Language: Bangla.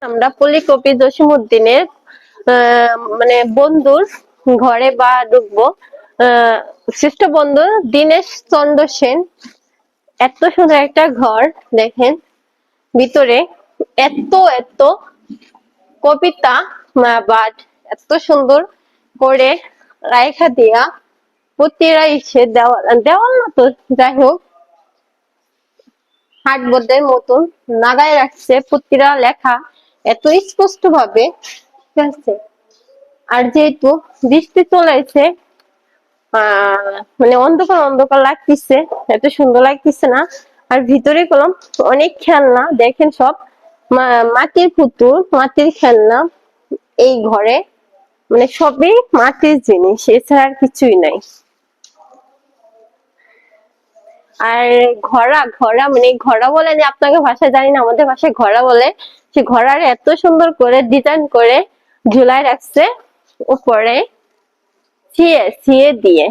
আমরা পল্লীকবি জসীমউদ্দিনের মানে বন্ধুর ঘরে বা ঢুকবো। শ্রেষ্ঠ বন্ধু দীনেশ চন্দ্র সেন। এত সুন্দর একটা ঘর, দেখেন ভিতরে এত এত কবিতা বা এত সুন্দর করে রাইখা দিয়া প্রতিটা ইসে দেওয়াল দেওয়াল না তো, যাই হোক হার্ডবোর্ডের মতন লাগাই রাখছে প্রতিটা লেখা এত স্পষ্ট ভাবে, ঠিক আছে। আর যেহেতু বৃষ্টি চলেছে, মানে অন্ধকার অন্ধকার লাগতেছে, এত সুন্দর লাগতেছে না। আর ভিতরে কলম অনেক খেলনা, দেখেন সব মাটির পুতুল, মাটির খেলনা এই ঘরে, মানে সবই মাটির জিনিস, এছাড়া আর কিছুই নাই। আর ঘোড়া ঘোড়া মানে ঘোড়া বলে আপনাকে ভাষায় জানি না, আমাদের ভাষায় ঘোড়া বলে। সে ঘোড়ার এত সুন্দর করে ডিজাইন করে ঝুলাই রাখছে উপরে ছিয়ে ছিয়ে দিয়ে।